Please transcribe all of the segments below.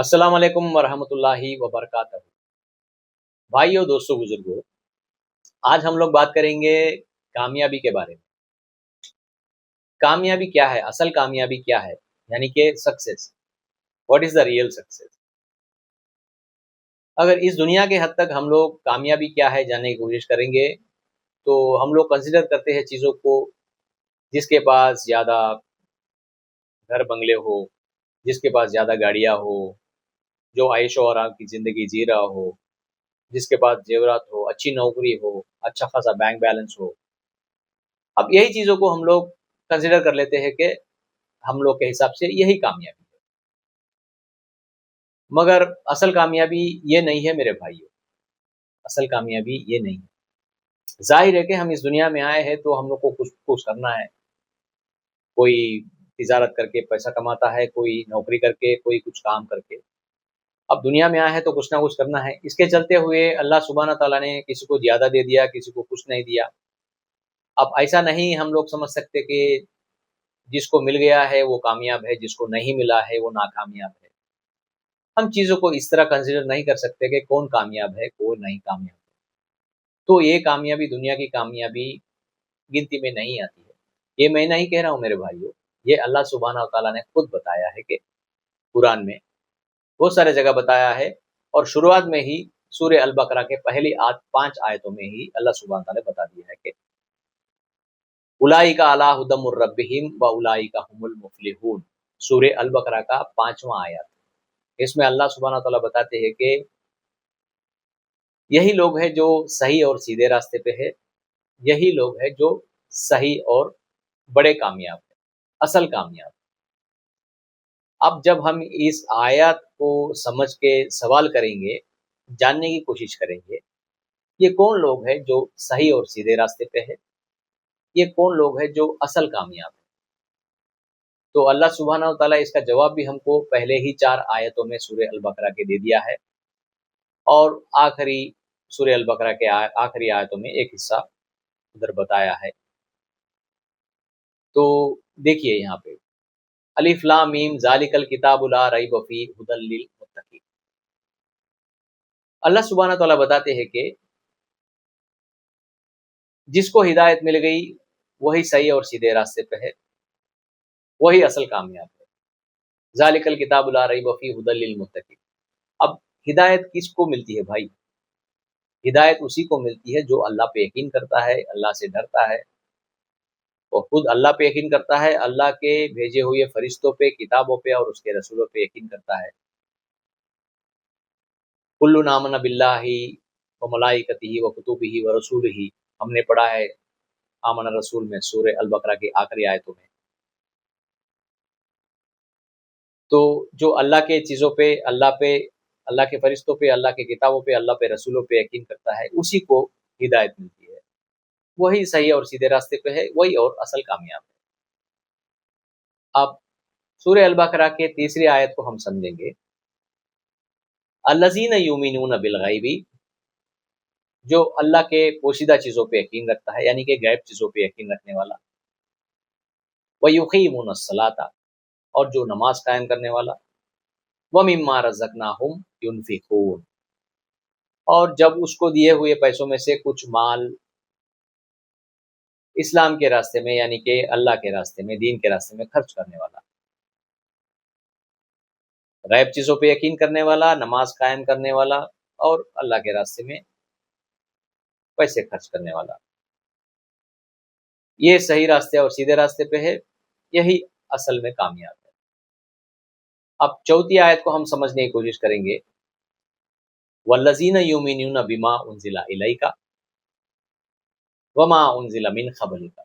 अस्सलाम वालेकुम वरहमतुल्लाहि वबरकातुहू। भाइयों, दोस्तों, बुजुर्गों, आज हम लोग बात करेंगे कामयाबी के बारे में। कामयाबी क्या है? असल कामयाबी क्या है? यानी कि success. What is the real success? अगर इस दुनिया के हद तक हम लोग कामयाबी क्या है जानने की कोशिश करेंगे, तो हम लोग कंसिडर करते हैं चीज़ों को, जिसके पास ज़्यादा घर बंगले हो, जिसके पास ज़्यादा गाड़ियाँ हो, जो ऐशो आराम की ज़िंदगी जी रहा हो, जिसके पास जेवरात हो, अच्छी नौकरी हो, अच्छा खासा बैंक बैलेंस हो। अब यही चीज़ों को हम लोग कंसिडर कर लेते हैं कि हम लोग के हिसाब से यही कामयाबी है। मगर असल कामयाबी ये नहीं है मेरे भाइयों, असल कामयाबी ये नहीं है। ज़ाहिर है कि हम इस दुनिया में आए हैं तो हम लोग को कुछ कुछ करना है। कोई तिजारत करके पैसा कमाता है, कोई नौकरी करके, कोई कुछ काम करके। अब दुनिया में आए हैं तो कुछ ना कुछ करना है। इसके चलते हुए अल्लाह सुब्हाना तआला ने किसी को ज़्यादा दे दिया, किसी को कुछ नहीं दिया। अब ऐसा नहीं हम लोग समझ सकते कि जिसको मिल गया है वो कामयाब है, जिसको नहीं मिला है वो नाकामयाब है। हम चीज़ों को इस तरह कंसिडर नहीं कर सकते कि कौन कामयाब है, कौन नहीं कामयाब है। तो ये कामयाबी दुनिया की कामयाबी गिनती में नहीं आती है। ये मैं नहीं कह रहा हूँ मेरे भाइयों, ये अल्लाह सुब्हानहू व तआला ने खुद बताया है कि कुरान में बहुत सारे जगह बताया है। और शुरुआत में ही सूरह अल बकरा के पहली 5 आयतों में ही अल्लाह सुब्हानहू व तआला ने बता दिया है कि उलाइका अला हुदम मिर रब्बिहिम व उलाइका हुमुल मुफलिहून। सूरह अल बकरा का 5वां आयत। इसमें अल्लाह सुब्हानहू व तआला बताते हैं कि यही लोग हैं जो सही और सीधे रास्ते पे है, यही लोग हैं जो सही और बड़े कामयाब हैं, असल कामयाब। अब जब हम इस आयत को समझ के सवाल करेंगे, जानने की कोशिश करेंगे, ये कौन लोग हैं जो सही और सीधे रास्ते पे है, ये कौन लोग हैं जो असल कामयाब है। तो अल्लाह सुब्हानहू व तआला इसका जवाब भी हमको पहले ही 4 आयतों में सूरह अल बकरा के दे दिया है, और आखिरी सूरह अल बकरा के आखिरी आयतों में एक हिस्सा उधर बताया है। तो देखिए यहाँ पे अलिफ लाम मीम ज़ालिकल किताबु ला रैब फीह हुदल लिल मुत्तकीन। अल्लाह सुब्हानहू व तआला बताते हैं कि जिसको हिदायत मिल गई वही सही और सीधे रास्ते पे है, वही असल कामयाब है। ज़ालिकल किताबु ला रैब फीह हुदल लिल मुत्तकीन। अब हिदायत किसको मिलती है भाई? हिदायत उसी को मिलती है जो अल्लाह पे यकीन करता है, अल्लाह से डरता है, और खुद अल्लाह पे यकीन करता है, अल्लाह के भेजे हुए फरिश्तों पे, किताबों पे और उसके रसूलों पे यकीन करता है। कुल्लुन आमना बिल्लाहि व मलाइकतिही व कुतुबिही व रसूलिही, हमने पढ़ा है आमना रसूल में सूरह अल बकरा की आखिरी आयतों में। तो जो अल्लाह के चीज़ों पे, अल्लाह के फरिश्तों पे, अल्लाह के किताबों पे, अल्लाह पे रसूलों पे यकीन करता है, उसी को हिदायत मिलती है। वही सही और सीधे रास्ते पे है, वही और असल कामयाब है। अब सूरह अल बकरा के तीसरी आयत को हम समझेंगे। अल्लज़ीना युमिनून बिल गैबी, जो अल्लाह के पोशीदा चीज़ों पे यकीन रखता है, यानी कि गैब चीज़ों पे यकीन रखने वाला। व युक़ीमूनस सलाता, और जो नमाज कायम करने वाला। व मिम्मा रज़क़नाहुम युनफ़िक़ून, और जब उसको दिए हुए पैसों में से कुछ माल इस्लाम के रास्ते में, यानी कि अल्लाह के रास्ते में, दीन के रास्ते में खर्च करने वाला। गैब चीज़ों पे यकीन करने वाला, नमाज कायम करने वाला, और अल्लाह के रास्ते में पैसे खर्च करने वाला। ये सही रास्ते और सीधे रास्ते पे है, यही असल में कामयाब है। अब चौथी आयत को हम समझने की कोशिश करेंगे। वल्लज़ीना युमिनूना बिमा उनज़िला इलैका वमा उनज़िला मिन क़ब्लिका।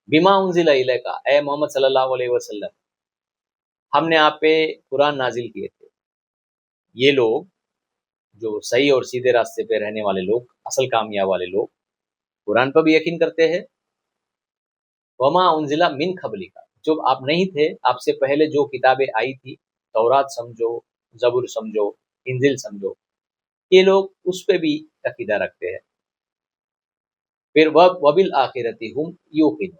बिमा उनज़िला इलैका, ए मोहम्मद सल्लल्लाहु अलैहि वसल्लम, हमने आप पे कुरान नाजिल किए थे। ये लोग जो सही और सीधे रास्ते पे रहने वाले लोग, असल कामयाब वाले लोग, कुरान पर भी यकीन करते हैं। वमा उनज़िला मिन क़ब्लिका, जो आप नहीं थे, आपसे पहले जो किताबें आई थी, तौरात समझो, ज़बूर समझो, इंजील समझो, ये लोग उस पे भी अकीदा रखते हैं। फिर वबिल आखिरति हुम यूक़िनून,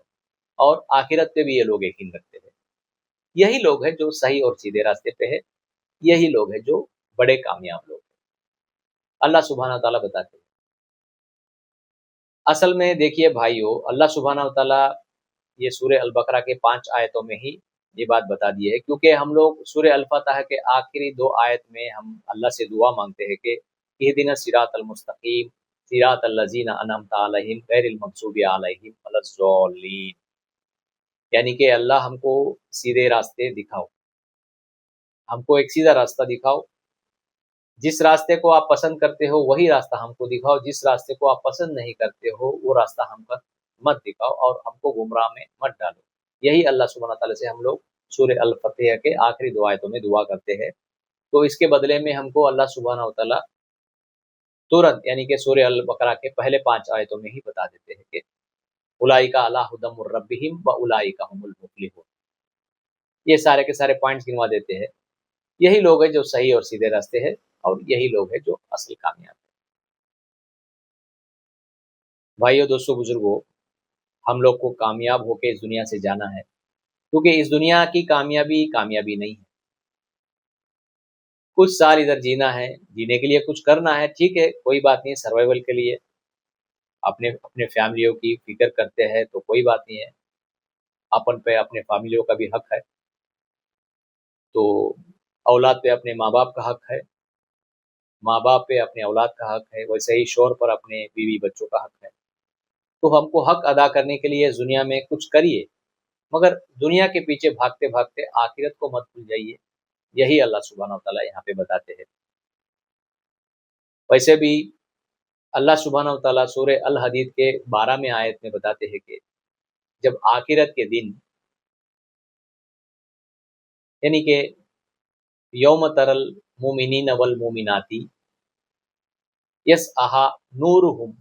और आखिरत पे भी ये लोग यकीन रखते हैं। यही लोग हैं जो सही और सीधे रास्ते पे है, यही लोग हैं जो बड़े कामयाब लोग हैं। अल्लाह सुब्हानहू तआला बताते हैं। असल में देखिए भाइयों, अल्लाह सुब्हानहू तआला ये सूरह अल बकरा के 5 आयतों में ही ये बात बता दी है, क्योंकि हम लोग सूरह अल फतह के आखिरी 2 आयत में हम अल्लाह से दुआ मांगते हैं कि इहदिना सिरातल मुस्तकीम सिरातल लज़ीना अनअमता अलैहिम गैरिल मग़ज़ूबि अलैहिम वलज़्ज़ालिन, यानी कि अल्लाह हमको सीधे रास्ते दिखाओ, हमको एक सीधा रास्ता दिखाओ, जिस रास्ते को आप पसंद करते हो वही रास्ता हमको दिखाओ, जिस रास्ते को आप पसंद नहीं करते हो वो रास्ता हम पर मत दिखाओ और हमको गुमराह में मत डालो। यही अल्लाह सुब्हानहू तआला से हम लोग सूरह अल फतह के आखिरी 2 आयतों में दुआ करते हैं। तो इसके बदले में हमको अल्लाह सुब्हानहू तआला तुरंत यानी कि सूरह अल बकरा के पहले 5 आयतों में ही बता देते हैं कि उलाइका अला हुदम मिर रब्बिहिम व उलाइका हुमुल मुफ्लिहून। ये सारे के सारे पॉइंट्स गिनवा देते हैं। यही लोग हैं जो सही और सीधे रास्ते हैं और यही लोग हैं जो असल कामयाब हैं। भाइयों, दोस्तों, बुजुर्गों, हम लोग को कामयाब होकर इस दुनिया से जाना है, क्योंकि इस दुनिया की कामयाबी कामयाबी नहीं है। कुछ साल इधर जीना है, जीने के लिए कुछ करना है, ठीक है, कोई बात नहीं, सर्वाइवल के लिए अपने अपने फैमिलियों की फिक्र करते हैं तो कोई बात नहीं है, अपन पे अपने फैमिलियों का भी हक है, तो औलाद पे अपने माँ बाप का हक है, माँ बाप पे अपने औलाद का हक है, वैसे ही शौहर पर अपने बीवी बच्चों का हक है। तो हमको हक अदा करने के लिए इस दुनिया में कुछ करिए, मगर दुनिया के पीछे भागते भागते आखिरत को मत भूल जाइए। यही अल्लाह सुब्हानहू तआला यहाँ पे बताते हैं। वैसे भी अल्लाह सुब्हानहू तआला सूरह अल हदीद के 12वें आयत में बताते हैं कि जब आखिरत के दिन यानी कि यौम तरल मुमिनीन वल मुमिनाती यसअहा नूरुहुम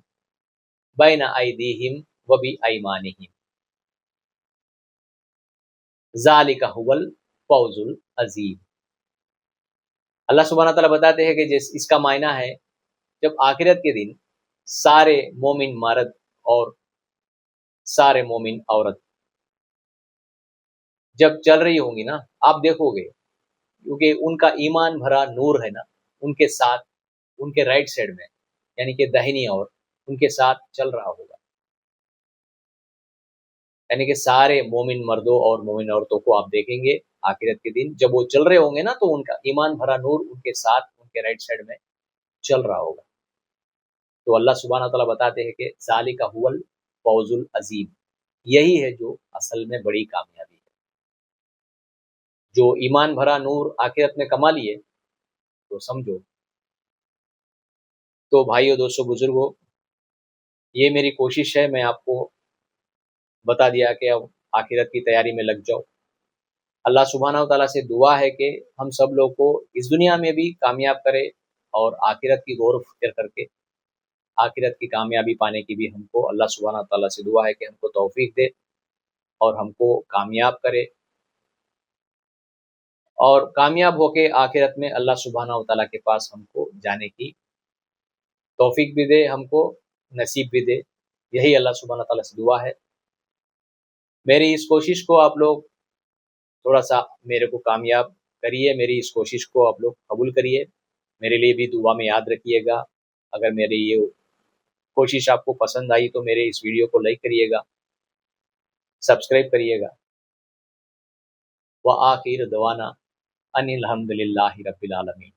बैना अयदीहिम व बिअयमानिहिम ज़ालिका हुवल फौजुल अज़ीम। अल्लाह सुब्हानहू तआला बताते हैं कि जिस इसका मायना है, जब आखिरत के दिन सारे मोमिन मर्द और सारे मोमिन औरत जब चल रही होंगी ना, आप देखोगे, क्योंकि उनका ईमान भरा नूर है ना, उनके साथ उनके राइट साइड में यानी कि दाहिनी ओर उनके साथ चल रहा होगा, यानी कि सारे मोमिन मर्दों और मोमिन औरतों को आप देखेंगे आखिरत के दिन जब वो चल रहे होंगे ना, तो उनका ईमान भरा नूर उनके साथ उनके राइट साइड में चल रहा होगा। तो अल्लाह सुब्हानहू तआला बताते हैं कि ज़ालिका हुवल फौजुल अज़ीम, यही है जो असल में बड़ी कामयाबी है। जो ईमान भरा नूर आखिरत में कमा लिए तो समझो। तो भाइयों, दोस्तों, बुजुर्गों, ये मेरी कोशिश है, मैं आपको बता दिया कि अब आखिरत की तैयारी में लग जाओ। अल्लाह सुब्हानहू तआला से दुआ है कि हम सब लोग को इस दुनिया में भी कामयाब करे और आखिरत की गौर फिक्र करके आखिरत की कामयाबी पाने की भी हमको अल्लाह सुब्हानहू तआला से दुआ है कि हमको तौफीक दे और हमको कामयाब करे, और कामयाब होके आखिरत में अल्लाह सुब्हानहू तआला के पास हमको जाने की तौफीक भी दे, हमको नसीब भी दे। यही अल्लाह सुब्हानहू तआला से दुआ है। मेरी इस कोशिश को आप लोग थोड़ा-सा मेरे को कामयाब करिए, मेरी इस कोशिश को आप लोग कबूल करिए, मेरे लिए भी दुआ में याद रखिएगा। अगर मेरी ये कोशिश आपको पसंद आई तो मेरे इस वीडियो को लाइक करिएगा, सब्सक्राइब करिएगा। व आखिर दवाना अनिल हम्दुलिल्लाहि रब्बिल आलमीन।